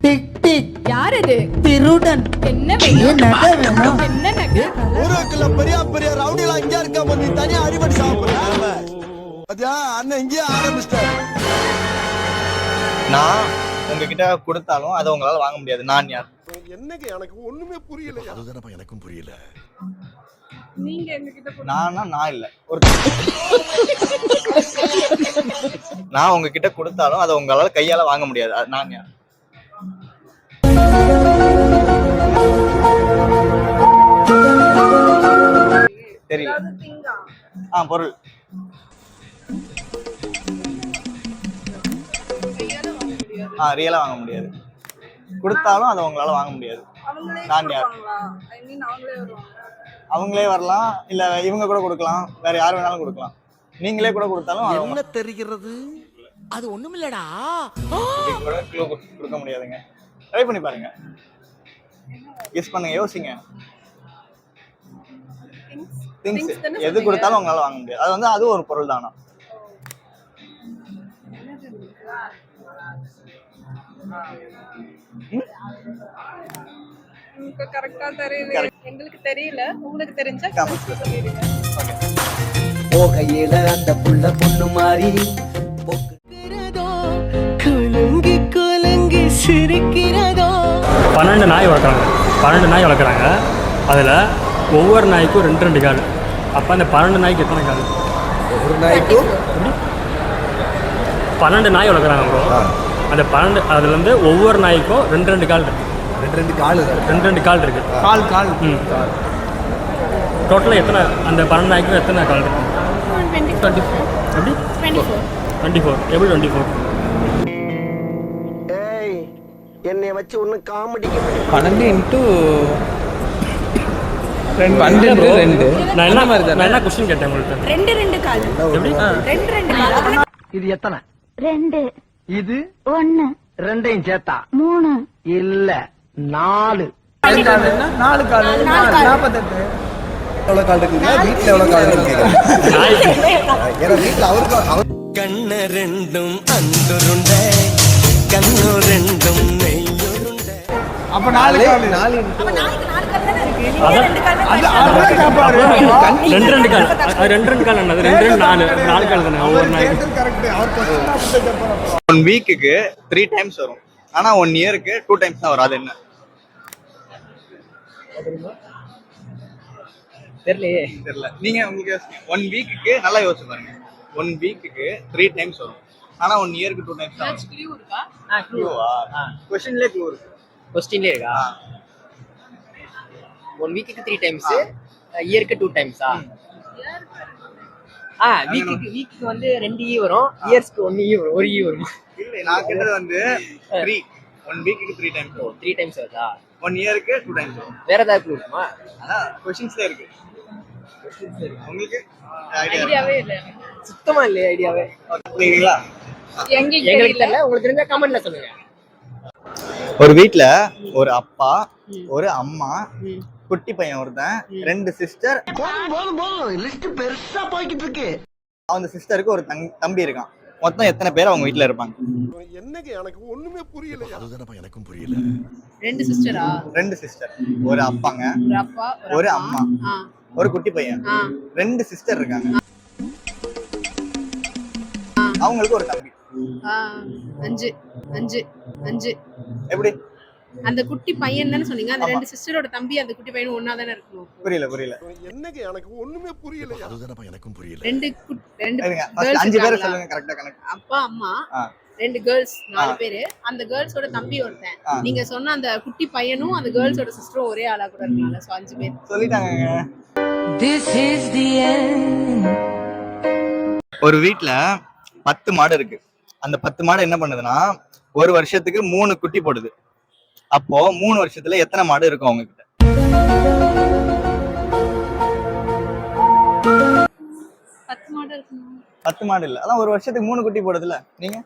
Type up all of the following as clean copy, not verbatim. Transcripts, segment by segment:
Tick tick. யார் இது? திருடன். என்ன நகை வேணும். என்ன நகை? ஊருக்குள்ள பெரிய பெரிய ரவுடிலாம் இங்க இருக்க நீ தனியா அடிபடி சாப்பிடுற. அதையா அண்ணன் இங்கேயே ஆரம்பிச்சிட்டாரு. நான் உங்ககிட்ட கொடுத்தாலும் அதை உங்களால வாங்க முடியாது. நான் யார்? என்னங்க எனக்கு ஒண்ணுமே புரியல. அதுதானப்பா எனக்கும் புரியல. நீங்க எங்ககிட்ட நான் இல்ல ஒரு நான் உங்ககிட்ட கொடுத்தாலும் அதை உங்களால கையால வாங்க முடியாது. நான் யார்? தெரியல. பொருள். ரியலா வாங்க முடியாது. கொடுத்தாலும் அதை உங்களால வாங்க முடியாது. நான் யார்? அவங்களே வரலாம், இல்ல இவங்க கூட கொடுக்கலாம், வேற யார் வேணாலும் கொடுக்கலாம். நீங்களே கூட கொடுத்தாலும் என்ன தெரிகிறது? அது ஒண்ணுமில்லடா. கொடுக்க முடியாதுங்க. ட்ரை பண்ணி பாருங்க. கெஸ் பண்ணுங்க, யோசிங்க. திங்ஸ் எது கொடுத்தாலும் உங்களால வாங்க முடியாது. அது வந்து அது ஒரு பொருள் தானா? கரெக்ட்டா தெரியல. எங்களுக்கு தெரியல. உங்களுக்கு தெரிஞ்சா சொல்லிடுங்க. போகையில அந்த புள்ள பொண்ணு மாதிரி குலுங்கி குலுங்கி சிரிக்கிறதோ. 12 நாய் வளர்க்குறாங்க. 12 நாய் வளர்க்குறாங்க. அதில் ஒவ்வொரு நாய்க்கும் 2 கால். அப்போ அந்த 12 நாய்க்கு எத்தனை கால்? ஒரு நாய்க்கும் 12 நாய் வளர்க்குறாங்க ப்ரோ. அந்த 12 அதுலேருந்து ஒவ்வொரு நாய்க்கும் 2 கால் இருக்கு. 2 கால் 2 கால் இருக்கு. கால் டோட்டலாக எத்தனை அந்த 12 நாய்க்கும் எத்தனை கால் இருக்கு? 24. எப்படி? 24. எப்படி 24? ஏய் என்னைய வச்சு ஒண்ணு காமெடி 12 into 2. நான் என்ன கொஸ்டின் கேட்டேன் உங்கள்கிட்ட? 2 கால். எப்படி? 2 கால். இது எத்தனை? 2 இது 1 ரெண்டையும் சேர்த்தா 3 இல்ல 4. 4 கால் 48. எவ்வளவு கால் இருக்குங்க? வீட்டுல எவ்வளவு கால் இருக்கு? ஏன்னா வீட்டுல அவருக்கு கண்ணு ரெண்டும் அந்துருண்ட கண்ணு ரெண்டும் நெய்யுருண்ட. அப்ப 4 கால் 4 அப்ப நாளைக்கு 4 கால் தான இருக்கு. நீங்க அதான். 2 கால் தான். ரெண்டு கால். அது 2 கால் என்னது? 2 4 கால் தானே ஒவ்வொரு நாய்க்கு. கரெக்ட். அவர் கொஸ்டின் 1 வீக்குக்கு 3 டைம்ஸ் வரும். ஆனா 1 இயருக்கு 2 டைம்ஸ் தான் வரும். அது என்ன? தெரியல. நீங்க உங்களுக்கு 1 வீக்குக்கு நல்லா யோசிச்சு பாருங்க. 1 வீக்குக்கு 3 டைம்ஸ் வரும். ஆனா 1 இயருக்கு 2 டைம்ஸ் தான் வரும். க்ளூ இருக்கா? க்ளூவா? क्वेश्चनலே க்ளூ இருக்கு. क्वेश्चनலே இருக்கா? 1 வீக்குக்கு 3 டைம்ஸ், இயருக்கு 2 டைம்ஸா? வீக்குக்கு வந்து 2 ஈ வரும், இயர்ஸ்க்கு 1 ஈ வரும். 1 ஈ வரும். இல்ல நான் கேட்டது வந்து 3. 1 வீக்குக்கு 3 டைம்ஸ் வரும். 3 டைம்ஸ் வருதா? 1 இயருக்கு 2 டைம்ஸ் வரும். வேற ஏதாவது க்ளூ இருக்குமா? அதான் क्वेश्चनஸ்ல இருக்கு. உங்களுக்கு ஐடியாவே இல்ல. சுத்தமா இல்ல ஐடியாவே. ஓகேங்களா? எங்களுக்கு தெரியல. உங்களுக்கு தெரிஞ்சா கமெண்ட்ல சொல்லுங்க. ஒரு வீட்ல ஒரு அப்பா, ஒரு அம்மா, குட்டி பையன் ஒருத்தன், 2 சிஸ்டர். போதும் லிஸ்ட் பெருசா போய்கிட்டு இருக்கு. அந்த சிஸ்டருக்கு ஒரு தம்பி இருக்கான். மொத்தம் எத்தனை பேர் அவங்க வீட்ல இருப்பாங்க? என்னங்க எனக்கு ஒண்ணுமே புரியல. அதுதானப்பா எனக்கும் புரியல. 2 சிஸ்டரா? 2 சிஸ்டர். ஒரு அப்பாங்க, ஒரு அப்பா, ஒரு அம்மா, ஒரு குட்டி பையன். 2 சிஸ்டர் இருக்காங்க. அவங்களுக்கு ஒரு தம்பி. 5. எப்படி? அந்த குட்டி பையன் தானே சொன்னீங்க? அந்த 2 சிஸ்டரோட தம்பி அந்த குட்டி பையனும் ஒண்ணா தானே இருக்கணும். புரியல. என்னங்க எனக்கு ஒண்ணுமே புரியல. அதுதானப்பா எனக்கும் புரியல. 2 5 பேரை சொல்லுங்க கரெக்ட்டா கணக்கு. அப்பா, அம்மா, 2 கேர்ள்ஸ், 4 பேரு. அந்த கேர்ள்ஸோட தம்பி ஒருத்தன். நீங்க சொன்ன அந்த குட்டி பையனும் அந்த கேர்ள்ஸோட சிஸ்டரும் ஒரே ஆளா கூட இருக்காங்க. சோ 5 பேர் சொல்லிட்டாங்க. This is the end. ஒரு வீட்ல 10 மாடு இருக்கு. அந்த 10 மாடு என்ன பண்ணுதுன்னா ஒரு வருஷத்துக்கு 3 குட்டி போடுது. அப்போ 3 வருஷத்துல எத்தனை மாடு இருக்கும் அவங்க கிட்ட? 10 மாடு இருக்குமா? 10 மாடு இல்ல. அதான் ஒரு வருஷத்துக்கு 3 குட்டி போடுதுல. நீங்க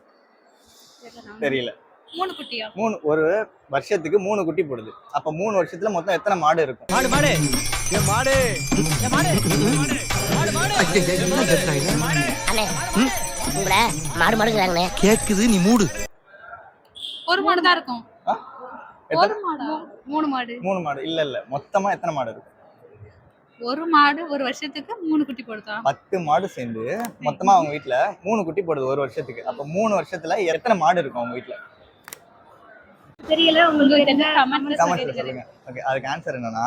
தெரியல. 3 குட்டியா? 3 ஒரு வருஷத்துக்கு 3 குட்டி போடுது. அப்ப 3 வருஷத்துல மொத்தம் எத்தனை மாடு இருக்கும்? உங்களை மாடு மாடுங்கிறாங்கண்ணே. கேக்குது நீ மூடு. ஒரு மாடு தான் இருக்கும். ஒரு மாடா 3 மாடு 3 மாடு இல்ல மொத்தமா எத்தனை மாடு இருக்கு? ஒரு மாடு ஒரு வருஷத்துக்கு 3 குட்டி போடுதா? 10 மாடு சேர்ந்து மொத்தமா அவங்க வீட்ல 3 குட்டி போடுது ஒரு வருஷத்துக்கு. அப்ப 3 வருஷத்துல எத்தனை மாடு இருக்கும் அவங்க வீட்ல? தெரியல, உங்களுக்கு தெரிஞ்சா கமெண்ட்ல கமெண்ட்ல சொல்லுங்க. ஓகே, அதுக்கு ஆன்சர் என்னன்னா,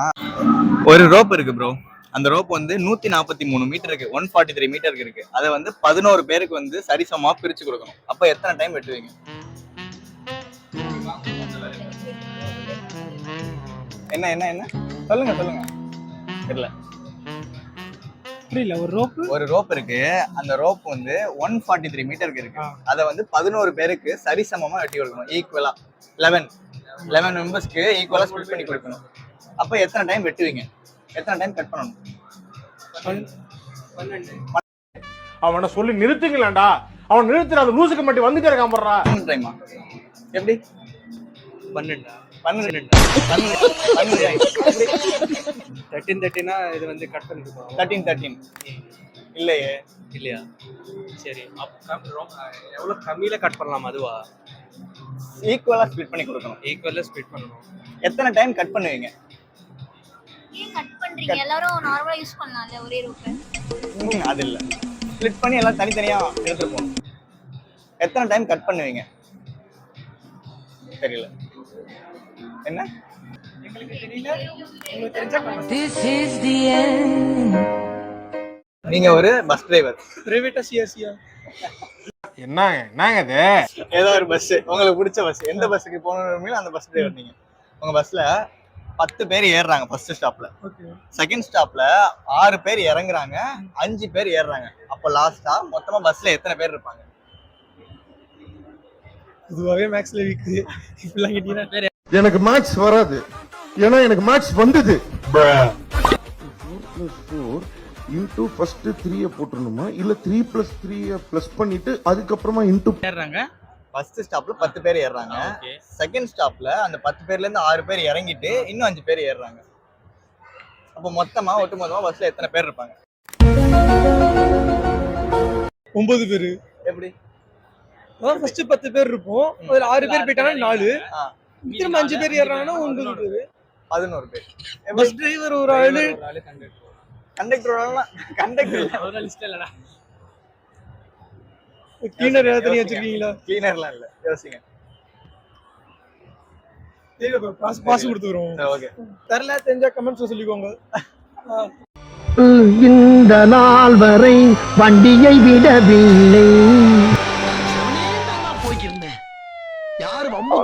ஒரு ரோப் இருக்கு ப்ரோ. அந்த ரோப் வந்து 143 மீட்டருக்கு 143 மீட்டருக்கு இருக்கு. அதை வந்து 11 பேருக்கு வந்து சரிசமமா பிரிச்சு கொடுக்கணும். அப்ப எத்தனை டைம் வெட்டுவீங்க? என்ன என்ன என்ன சொல்லுங்க சொல்லுங்க. தெரியல. புரியல. ஒரு ரோப் இருக்கு. அந்த ரோப் வந்து 143 மீட்டருக்கு இருக்கு. அதை வந்து 11 பேருக்கு சரிசமமா வெட்டி கொடுக்கணும். ஈக்குவலா 11 மெம்பர்ஸ்க்கு ஈக்குவலா ஸ்ப்ளிட் பண்ணி கொடுக்கணும். அப்ப எத்தனை டைம் வெட்டுவீங்க? எத்தனை டைம் கட் பண்ணணும்? அவனை சொல்லி நிறுத்துங்களேன்டா. அவன் நிறுத்துற அந்த லூசுக்கு மட்டும் வந்துட்டே இருக்கான் போடுறா. டைமா எப்படி? 12 13 இது வந்து கட் பண்ணிருக்கோம். 13 இல்லையே. இல்லையா? சரி, எவ்வளவு கம்மியில கட் பண்ணலாம்? அதுவா ஈக்குவலா ஸ்ப்ளிட் பண்ணி கொடுக்கணும். ஈக்குவலா ஸ்ப்ளிட் பண்ணணும். எத்தனை டைம் கட் பண்ணுவீங்க? ஏன் கட் பண்றீங்க? எல்லாரும் நார்மலா யூஸ் பண்ணலாம்ல ஒரே ரோப். அது இல்ல, ஸ்ப்ளிட் பண்ணி எல்லாம் தனித்தனியா எடுத்துட்டு போகணும். எத்தனை டைம் கட் பண்ணுவீங்க? தெரியல. என்ன? This is the end. நீங்க ஒரு பஸ் டிரைவர். பிரைவேட்டா சிஎஸ்சியா? என்னங்க இது? ஏதோ ஒரு பஸ் உங்களுக்கு பிடிச்ச பஸ், எந்த பஸ்ஸுக்கு போகணும்னு அந்த பஸ் டிரைவர் நீங்க. உங்க பஸ்ல 10 பேர் ஏறுறாங்க ஃபர்ஸ்ட் ஸ்டாப்ல. செகண்ட் ஸ்டாப்ல 6 பேர் இறங்குறாங்க, 5 பேர் ஏறுறாங்க. அப்போ லாஸ்டா மொத்தமா பஸ்ல எத்தனை பேர் இருப்பாங்க? இதுவாவே மேக்ஸ்ல வீக். இப்பலாம் கேட்டீங்கன்னா எனக்கு மேட்ச் வராது, ஏன்னா எனக்கு மேட்ச் வந்தது. 4 இன்டூ ஃபர்ஸ்ட் 3 போட்டுறணுமா இல்ல 3 + 3 ப்ளஸ் பண்ணிட்டு அதுக்கப்புறமா இன்டூ ஏறாங்க? ஃபர்ஸ்ட் ஸ்டாப்ல 10 பேர் ஏறுறாங்க. செகண்ட் ஸ்டாப்ல அந்த 10 பேர்ல இருந்து 6 பேர் இறங்கிட்டு இன்னும் 5 பேர் ஏறுறாங்க. அப்போ மொத்தமா ஒட்டுமொத்தமா பஸ்ல எத்தனை பேர் இருப்பாங்க? 9 பேர். எப்படி? ஃபர்ஸ்ட் 10 பேர் இருப்போம். அதுல 6 பேர் போயிட்டாங்கன்னா 4. திரும்ப 5 பேர் ஏறாங்கன்னா 9 பேர். 11 பேர். பஸ் டிரைவர் ஒரு ஆளு, கண்டக்டர் ஒரு லிஸ்ட் இல்லடா. கிளீனர் ஏதாவது தனியா வச்சிருக்கீங்களா? கிளீனர்லாம் இல்ல, யோசிங்க. பாஸ் கொடுத்துறோம். ஓகே, தெரியல தெரிஞ்சா கமெண்ட்ஸ்ல சொல்லிக்கோங்க. இந்த நாள் வரை வண்டியை விடவில்லை. யாரு வம்பு